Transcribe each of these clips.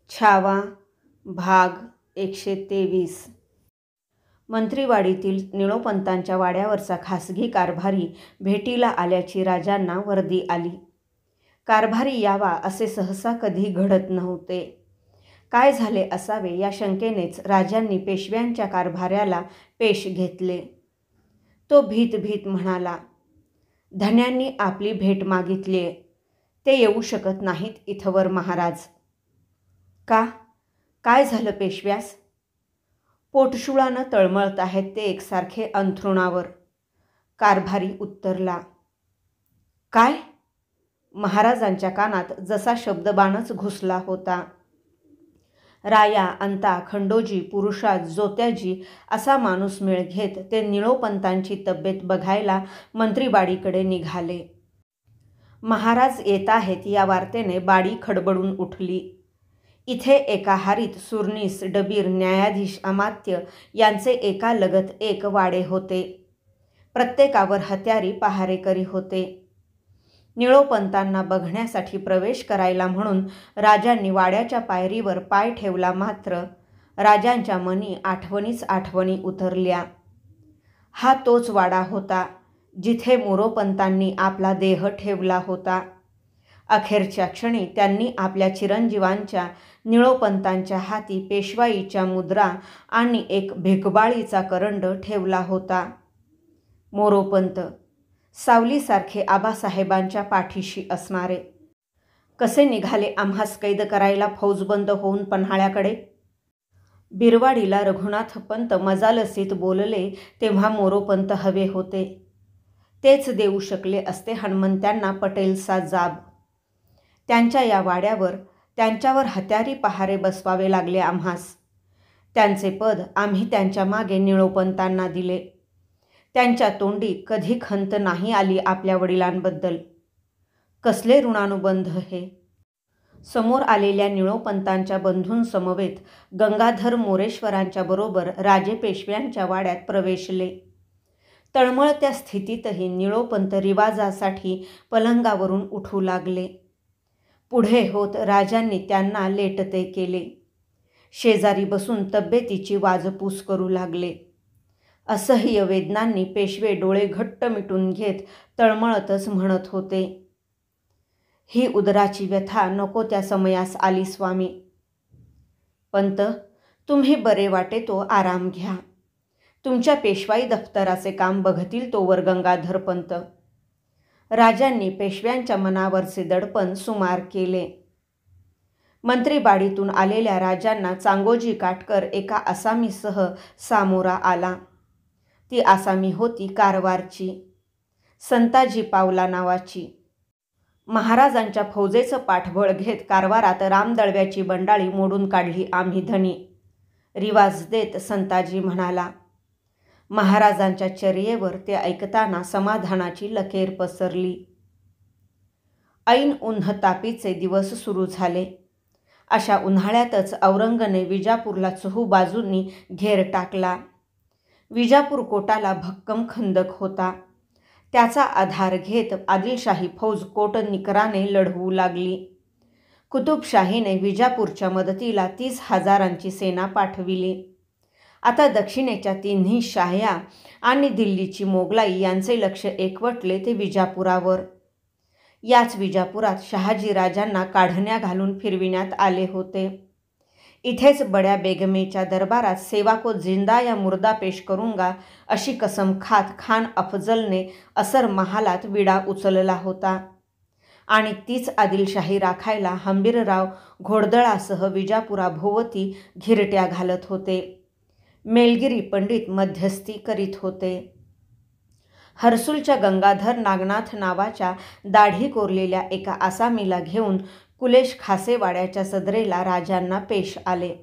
छावा भाग 123. मंत्रीवाडीतील निळोपंतांच्या वाड्यावरचा खासगी कारभारी भेटीला आल्याची राजांना वर्दी आली. कारभारी यावा असे सहसा कधी घडत नव्हते. काय झाले असावे या शंकेनेच राजांनी पेशव्यांच्या कारभाऱ्याला पेश घेतले. तो भीत भीत म्हणाला, धन्यांनी आपली भेट मागितलीये. ते येऊ शकत नाहीत इथवर महाराज. का? काय झालं पेशव्यास? पोटशुळानं तळमळत आहेत ते एकसारखे अंथरुणावर. कारभारी उत्तरला. काय? महाराजांच्या कानात जसा शब्दबाणच घुसला होता. राया, अंता, खंडोजी, पुरुषात, जोत्याजी असा माणूस मेळ घेत ते निळोपंतांची तब्येत बघायला मंत्रीबाडीकडे निघाले. महाराज येत आहेत या वार्तेने बाडी खडबडून उठली. इथे एका हारीत सुरनीस, डबीर, न्यायाधीश, अमात्य यांचे एका लगत एक वाडे होते. प्रत्येकावर हत्यारी पहारेकरी होते. निळोपंतांना बघण्यासाठी प्रवेश करायला म्हणून राजांनी वाड्याच्या पायरीवर पाय ठेवला, मात्र राजांच्या मनी आठवणीच आठवणी उतरल्या. हा तोच वाडा होता जिथे मोरोपंतांनी आपला देह ठेवला होता. अखेरच्या क्षणी त्यांनी आपल्या चिरंजीवांच्या निळोपंतांच्या हाती पेशवाईच्या मुद्रा आणि एक भिकबाळीचा करंड ठेवला होता. मोरोपंत सावलीसारखे आबासाहेबांच्या पाठीशी असणारे. कसे निघाले आम्हास कैद करायला फौजबंद होऊन पन्हाळ्याकडे? बिरवाडीला रघुनाथपंत मजालसीत बोलले तेव्हा मोरोपंत हवे होते. तेच देऊ शकले असते हनुमंत्यांना पटेलचा जाब. त्यांच्या या वाड्यावर त्यांच्यावर हत्यारी पहारे बसवावे लागले आम्हास. त्यांचे पद आम्ही त्यांच्या मागे निळोपंतांना दिले. त्यांच्या तोंडी कधी खंत नाही आली आपल्या वडिलांबद्दल. कसले ऋणानुबंध हे! समोर आलेल्या निळोपंतांच्या बंधूंसमवेत गंगाधर मोरेश्वरांच्या बरोबर राजे पेशव्यांच्या वाड्यात प्रवेशले. तळमळत्या स्थितीतही निळोपंत रिवाजासाठी पलंगावरून उठू लागले. पुढे होत राजांनी त्यांना लेटते केले. शेजारी बसून तब्येतीची वाजपूस करू लागले. असह्य वेदनांनी पेशवे डोळे घट्ट मिटून घेत तळमळतच म्हणत होते, ही उदराची व्यथा नको त्या समयास आली स्वामी. पंत, तुम्ही बरे वाटे तो आराम घ्या. तुमच्या पेशवाई दफ्तराचे काम बघतील तोवर गंगाधर पंत. राजांनी पेशव्यांच्या मनावरचे दडपण सुमार केले. मंत्रीबाडीतून आलेल्या राजांना चांगोजी काटकर एका आसामीसह सामोरा आला. ती आसामी होती कारवारची, संताजी पावला नावाची. महाराजांच्या फौजेचं पाठबळ घेत कारवारात रामदळव्याची बंडाळी मोडून काढली आम्ही धनी. रिवाज देत संताजी म्हणाला. महाराजांच्या चर्येवर ते ऐकताना समाधानाची लकेर पसरली. ऐन उन्ह तापीचे दिवस सुरू झाले. अशा उन्हाळ्यातच औरंगने विजापूरला चहूबाजूंनी घेर टाकला. विजापूर कोटाला भक्कम खंदक होता. त्याचा आधार घेत आदिलशाही फौज कोटनिकराने लढवू लागली. कुतुबशाहीने विजापूरच्या मदतीला 30,000ची सेना पाठविली. आता दक्षिणेच्या तिन्ही शाह्या आणि दिल्लीची मोगलाई यांचे लक्ष एकवटले ते विजापुरावर. याच विजापुरात शहाजीराजांना काढण्या घालून फिरविण्यात आले होते. इथेच बड्या बेगमेच्या दरबारात सेवा को जिंदा या मुर्दा पेश करूंगा अशी कसम खात खान अफजलने असर महालात विडा उचलला होता आणि तीच आदिलशाही राखायला हंबीरराव घोडदळासह विजापुराभोवती घिरट्या घालत होते. मेलगिरी पंडित मध्यस्थी करीत होते. हर्सुलच्या गंगाधर नागनाथ नावाच्या दाढी कोरलेल्या एका आसामीला घेऊन कुलेश खासेवाड्याच्या सदरेला राजांना पेश आले.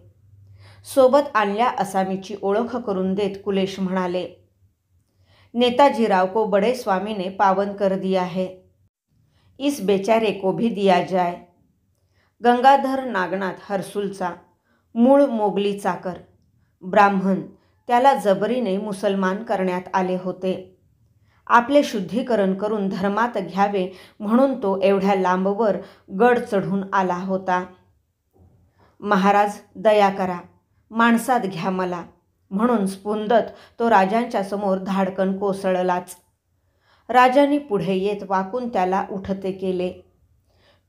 सोबत आणल्या आसामीची ओळख करून देत कुलेश म्हणाले, नेताजी राव को बडे स्वामी ने पावन कर दिया है, इस बेचारे को भी दिया जाए. गंगाधर नागनाथ हर्सुलचा, मूळ मोगली चाकर, ब्राह्मण. त्याला जबरीने मुसलमान करण्यात आले होते. आपले शुद्धीकरण करून धर्मात घ्यावे म्हणून तो एवढ्या लांबवर गड चढून आला होता. महाराज दया करा, माणसात घ्या मला, म्हणून स्फुंदत तो राजांच्या समोर धाडकन कोसळलाच. राजांनी पुढे येत वाकून त्याला उठते केले.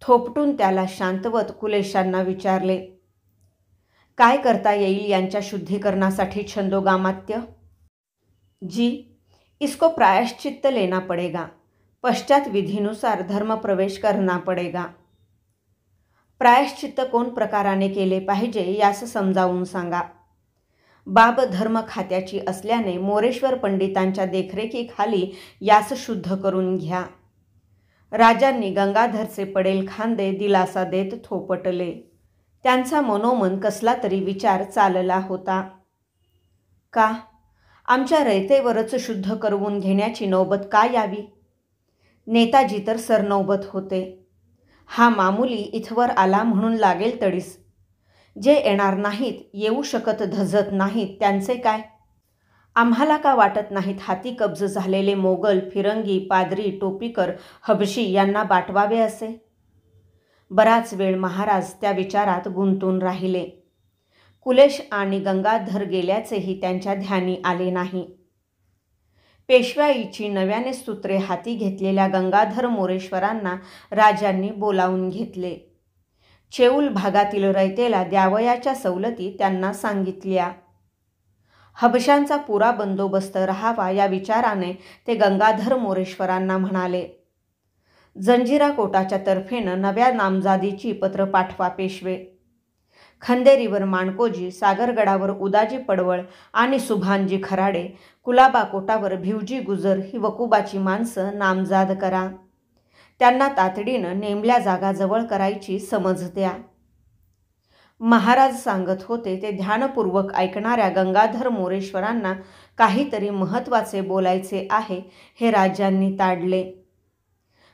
थोपटून त्याला शांतवत कुलेशांना विचारले, काय करता येईल यांच्या शुद्धीकरणासाठी छंदोगामात्य? जी, इसको प्रायश्चित्त लेना पडेगा, पश्चात विधीनुसार धर्मप्रवेश करना पडेगा. प्रायश्चित्त कोण प्रकाराने केले पाहिजे यास समजावून सांगा. बाब धर्म खात्याची असल्याने मोरेश्वर पंडितांच्या देखरेखीखाली यास शुद्ध करून घ्या. राजांनी गंगाधरचे पडेल खांदे दिलासा देत थोपटले. त्यांचा मनोमन कसला तरी विचार चालला होता. का आमच्या रयतेवरच शुद्ध करवून घेण्याची नौबत का यावी? नेताजी तर सरनौबत होते. हा मामुली इथवर आला म्हणून लागेल तडीस. जे येणार नाहीत, येऊ शकत धजत नाहीत, त्यांचे काय? आम्हाला का वाटत नाहीत हाती कब्ज झालेले मोगल, फिरंगी, पादरी, टोपीकर, हबशी यांना बाटवावे असे? बराच वेळ महाराज त्या विचारात गुंतून राहिले. कुलेश आणि गंगाधर गेल्याचेही त्यांच्या ध्यानी आले नाही. पेशवाईची नव्याने सूत्रे हाती घेतलेल्या गंगाधर मोरेश्वरांना राजांनी बोलावून घेतले. चेऊल भागातील रयतेला द्यावयाच्या सवलती त्यांना सांगितल्या. हबशांचा पुरा बंदोबस्त राहावा या विचाराने ते गंगाधर मोरेश्वरांना म्हणाले, जंजिरा कोटाच्या तर्फेनं नव्या नामजादीची पत्र पाठवा पेशवे. खंदेरीवर माणकोजी, सागरगडावर उदाजी पडवळ आणि सुभानजी खराडे, कुलाबा कोटावर भिवजी गुजर ही वकुबाची माणसं नामजाद करा. त्यांना तातडीनं नेमल्या जागा जवळ करायची समज द्या. महाराज सांगत होते ते ध्यानपूर्वक ऐकणाऱ्या गंगाधर मोरेश्वरांना काहीतरी महत्त्वाचे बोलायचे आहे हे राजांनी ताडले.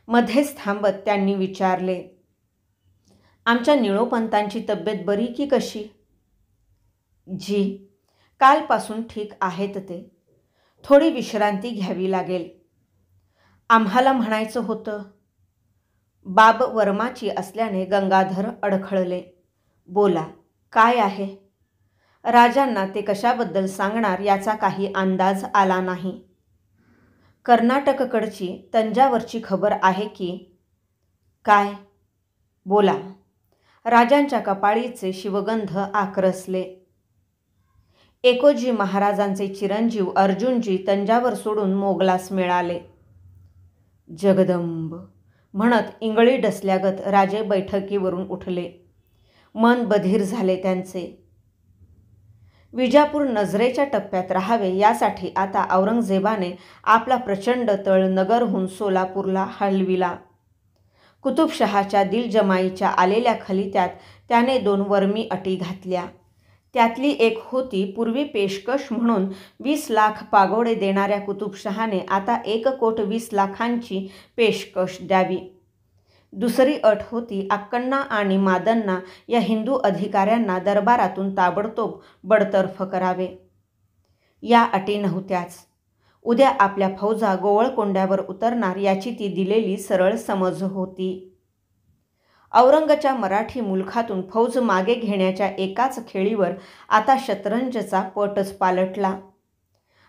मध्येच थांबत त्यांनी विचारले, आमच्या निळोपंतांची तब्येत बरी की कशी? जी, कालपासून ठीक आहेत ते. थोडी विश्रांती घ्यावी लागेल. आम्हाला म्हणायचं होतं. बाब वर्माची असल्याने गंगाधर अडखळले. बोला, काय आहे? राजांना ते कशाबद्दल सांगणार याचा काही अंदाज आला नाही. कर्नाटककडची तंजावरची खबर आहे की काय? बोला. राजांच्या कपाळीचे शिवगंध आक्रसले. एकोजी महाराजांचे चिरंजीव अर्जुनजी तंजावर सोडून मोगलास मिळाले. जगदंब म्हणत इंगळी डसल्यागत राजे बैठकीवरून उठले. मन बधीर झाले त्यांचे. विजापूर नजरेच्या टप्प्यात राहावे यासाठी आता औरंगजेबाने आपला प्रचंड तळ नगरहून सोलापूरला हलविला. कुतुबशहाच्या दिलजमाईच्या आलेल्या खलित्यात त्याने 2 वर्मी अटी घातल्या. त्यातली एक होती, पूर्वी पेशकश म्हणून 20 लाख पागोडे देणाऱ्या कुतुबशहाने आता 1,20,00,000ची पेशकश द्यावी. दुसरी अट होती, अक्कण्णा आणि मादण्णा या हिंदू अधिकाऱ्यांना दरबारातून ताबडतोब बडतर्फ करावे. या अटी नव्हत्याच. उद्या आपल्या फौजा गोवळकोंड्यावर उतरणार याची ती दिलेली सरळ समज होती. औरंगच्या मराठी मुलखातून फौज मागे घेण्याच्या एकाच खेळीवर आता शतरंजचा पटच पालटला.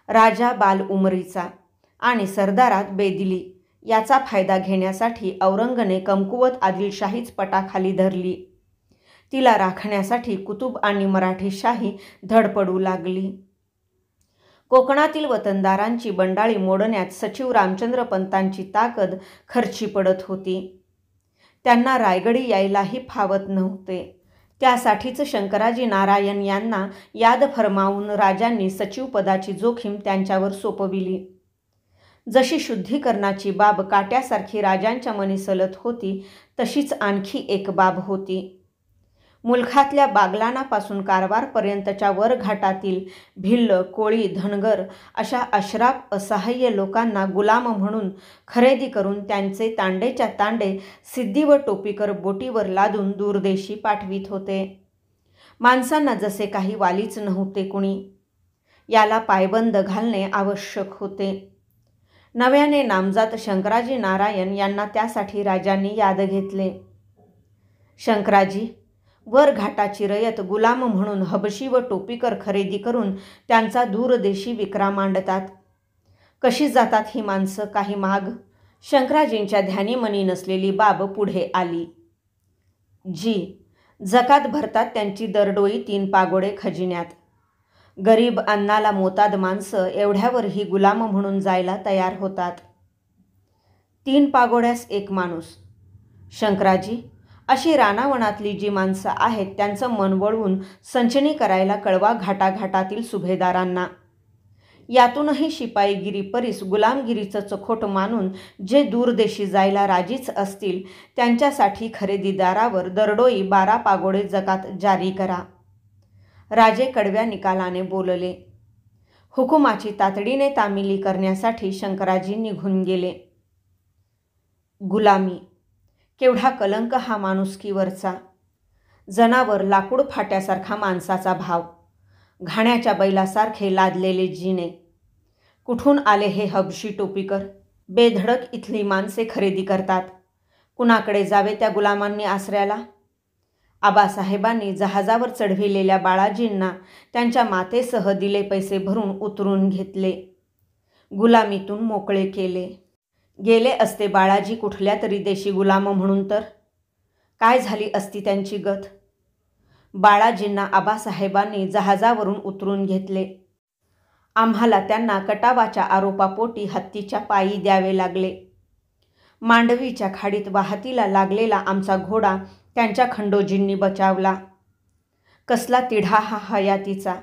राजा बालउमरीचा आणि सरदारात बेदिली याचा फायदा घेण्यासाठी औरंगने कमकुवत आदिलशाहीच पटाखाली धरली. तिला राखण्यासाठी कुतुब आणि मराठीशाही धडपडू लागली. कोकणातील वतनदारांची बंडाळी मोडण्यात सचिव रामचंद्र पंतांची ताकद खर्ची पडत होती. त्यांना रायगडी यायलाही फावत नव्हते. त्यासाठीच शंकराजी नारायण यांना याद फरमावून राजांनी सचिवपदाची जोखीम त्यांच्यावर सोपविली. जशी शुद्धीकरणाची बाब काट्यासारखी राजांच्या मनी सलत होती, तशीच आणखी एक बाब होती. मुलखातल्या बागलानापासून कारवारपर्यंतच्या वर घाटातील भिल्ल, कोळी, धनगर अशा अश्राफ असहाय्य लोकांना गुलाम म्हणून खरेदी करून त्यांचे तांडेच्या तांडे सिद्धी व टोपीकर बोटीवर लादून दूरदेशी पाठवित होते. माणसांना जसे काही वालीच नव्हते कुणी. याला पायबंद घालणे आवश्यक होते. नव्याने नामजात शंकराजी नारायण यांना त्यासाठी राजांनी याद घेतले. शंकराजी, वर घाटाची रयत गुलाम म्हणून हबशी व टोपीकर खरेदी करून त्यांचा दूरदेशी विक्रा मांडतात. कशी जातात ही माणसं काही माग? शंकराजींच्या ध्यानीमनी नसलेली बाब पुढे आली. जी जकात भरतात त्यांची दरडोई 3 पागोडे खजिन्यात. गरीब अन्नाला मोताद माणसं एवढ्यावरही गुलाम म्हणून जायला तयार होतात. 3 पागोड्यास 1 माणूस. शंकराजी, अशी रानावनातली जी माणसं आहेत त्यांचं मन वळवून संचनी करायला कळवा घाटाघाटातील सुभेदारांना. यातूनही शिपाईगिरी परीस गुलामगिरीचं चखोट मानून जे दूरदेशी जायला राजीच असतील त्यांच्यासाठी खरेदीदारावर दरडोई 12 पागोडे जकात जारी करा. राजे कडव्या निकालाने बोलले. हुकुमाची तातडीने तामिली करण्यासाठी शंकराजी निघून गेले. गुलामी केवढा कलंक हा माणुसकीवरचा. जनावर लाकूड फाट्यासारखा माणसाचा भाव. घाण्याच्या बैलासारखे लादलेले जिने. कुठून आले हे हबशी टोपीकर? बेधडक इथली माणसे खरेदी करतात. कुणाकडे जावे त्या गुलामांनी आसऱ्याला? आबासाहेबांनी जहाजावर चढविलेल्या बाळाजींना त्यांच्या मातेसह दिले पैसे भरून उतरून घेतले. गुलामीतून मोकळे केले. गेले असते बाळाजी कुठल्या तरी देशी गुलाम म्हणून तर काय झाली असती त्यांची गत? बाळाजींना आबासाहेबांनी जहाजावरून उतरून घेतले. आम्हाला त्यांना कटावाच्या आरोपापोटी हत्तीच्या पायी द्यावे लागले. मांडवीच्या खाडीत वाहतीला लागलेला आमचा घोडा त्यांच्या खंडोजींनी बचावला. कसला तिढा हा हयातीचा!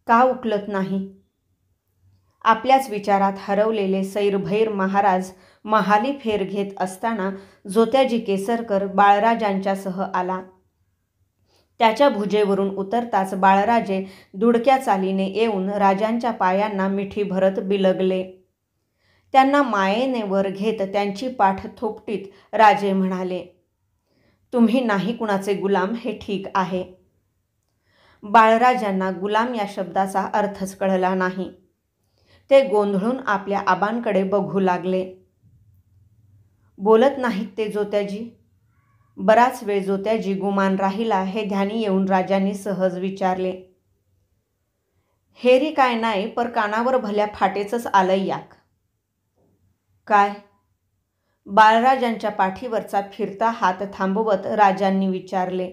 का उकलत नाही? आपल्याच विचारात हरवलेले सैरभैर महाराज महाली फेर घेत असताना जोत्याजी केसरकर बाळराजांच्यासह आला. त्याच्या भुजेवरून उतरताच बाळराजे दुडक्या चालीने येऊन राजांच्या पायांना मिठी भरत बिलगले. त्यांना मायेने वर घेत त्यांची पाठ थोपटीत राजे म्हणाले, तुम्ही नाही कुणाचे गुलाम हे ठीक आहे. बाळराजांना गुलाम या शब्दाचा अर्थच कळला नाही. ते गोंधळून आपल्या आबांकडे बघू लागले. बोलत नाहीत ते जोत्याजी? बराच वेळ जोत्याजी गुमान राहिला हे ध्यानी येऊन राजांनी सहज विचारले. हेरी काय नाही पर कानावर भल्या फाटेचंच आलंय याक. काय? बाळराजांच्या पाठीवरचा फिरता हात थांबवत राजांनी विचारले.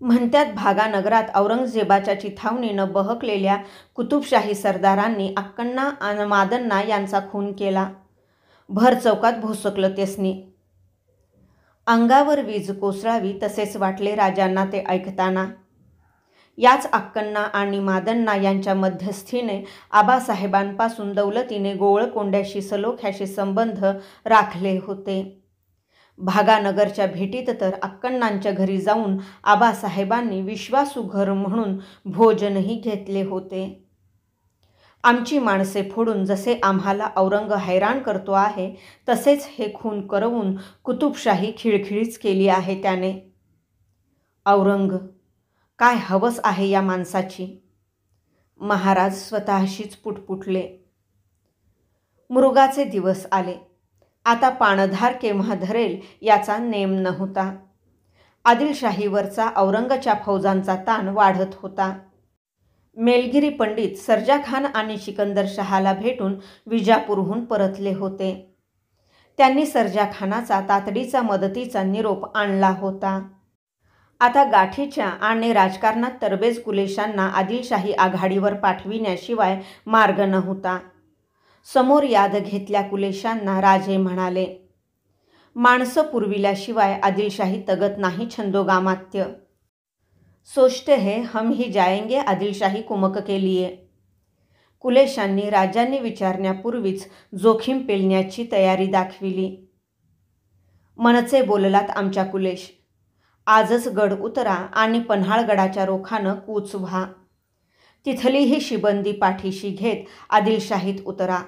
म्हणत्यात भागानगरात औरंगजेबाच्या चिथावणीनं बहकलेल्या कुतुबशाही सरदारांनी अक्कण्णा आणि मादण्णा यांचा खून केला. भर चौकात भोसकलं त्यासनी. अंगावर वीज कोसळावी तसेच वाटले राजांना ते ऐकताना. याच अक्कण्णा आणि मादण्णा यांच्या मध्यस्थीने आबासाहेबांपासून दौलतीने गोवळकोंड्याशी सलोख्याशी संबंध राखले होते. भागानगरच्या भेटीत तर अक्कण्णांच्या घरी जाऊन आबासाहेबांनी विश्वासू घर म्हणून भोजनही घेतले होते. आमची माणसे फोडून जसे आम्हाला औरंग हैराण करतो आहे तसेच हे खून करवून कुतुबशाही खिळखिळीच केली आहे त्याने. औरंग काय हवस आहे या माणसाची? महाराज स्वतःशीच पुटपुटले. मृगाचे दिवस आले. आता पाणधार केव्हा धरेल याचा नेम नव्हता. आदिलशाहीवरचा औरंगच्या फौजांचा ताण वाढत होता. मेलगिरी पंडित सर्जाखान आणि सिकंदर शहाला भेटून विजापूरहून परतले होते. त्यांनी सर्जाखानाचा तातडीचा मदतीचा निरोप आणला होता. आता गाठीच्या आणि राजकारणात तरबेज कुलेशांना आदिलशाही आघाडीवर पाठविण्याशिवाय मार्ग नव्हता. समोर याद घेतल्या कुलेशांना राजे म्हणाले, माणसं पुरविल्याशिवाय आदिलशाही तगत नाही छंदोगामात्य. सोचते है हम ही जाएंगे आदिलशाही कुमक के लिए. कुलेशांनी राजांनी विचारण्यापूर्वीच जोखीम पेलण्याची तयारी दाखविली. मनचे बोललात आमच्या कुलेश. आजच गड उतरा आणि पन्हाळगडाच्या रोखानं कूच व्हा. तिथलीही शिबंदी पाठीशी घेत आदिलशाहीत उतरा.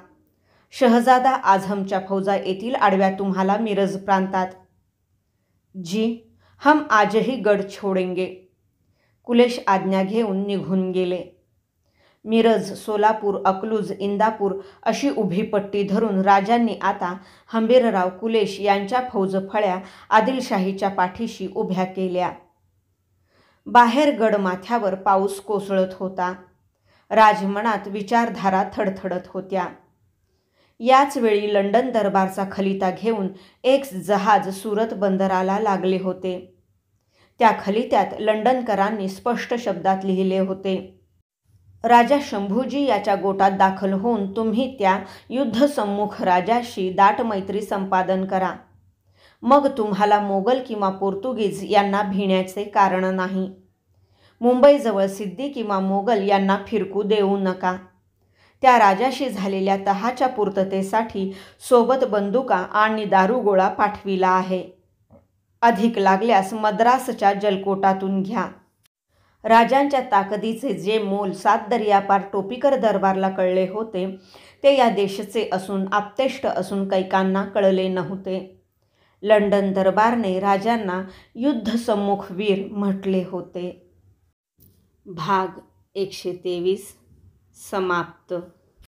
शहजादा आझमच्या फौजा येतील आडव्या तुम्हाला मिरज प्रांतात. जी हम आजही गड छोडेंगे. कुलेश आज्ञा घेऊन निघून गेले. मिरज, सोलापूर, अकलूज, इंदापूर अशी उभी पट्टी धरून राजांनी आता हंबीरराव कुलेश यांच्या फौजफळ्या आदिलशाहीच्या पाठीशी उभ्या केल्या. बाहेर गडमाथ्यावर पाऊस कोसळत होता. राजमनात विचारधारा थडथडत होत्या. याच वेळी लंडन दरबारचा खलिता घेऊन एक जहाज सुरत बंदराला लागले होते. त्या खलित्यात लंडनकरांनी स्पष्ट शब्दात लिहिले होते, राजा शंभूजी याच्या गोटात दाखल होऊन तुम्ही त्या युद्धसम्मुख राजाशी दाट मैत्री संपादन करा. मग तुम्हाला मोगल किंवा पोर्तुगीज यांना भिण्याचे कारण नाही. मुंबईजवळ सिद्दी किंवा मोगल यांना फिरकू देऊ नका. त्या राजाशी झालेल्या तहाच्या पूर्ततेसाठी सोबत बंदुका आणि दारुगोळा पाठविला आहे. अधिक लागल्यास मद्रासच्या जलकोटातून घ्या. राजांच्या ताकदीचे जे मोल 7 दर्यापार टोपीकर दरबारला कळले होते ते या देशचे असून आप्तेष्ट असून कैकांना कळले नव्हते. लंडन दरबारने राजांना युद्धसम्मुख वीर म्हटले होते. भाग 123 समाप्त.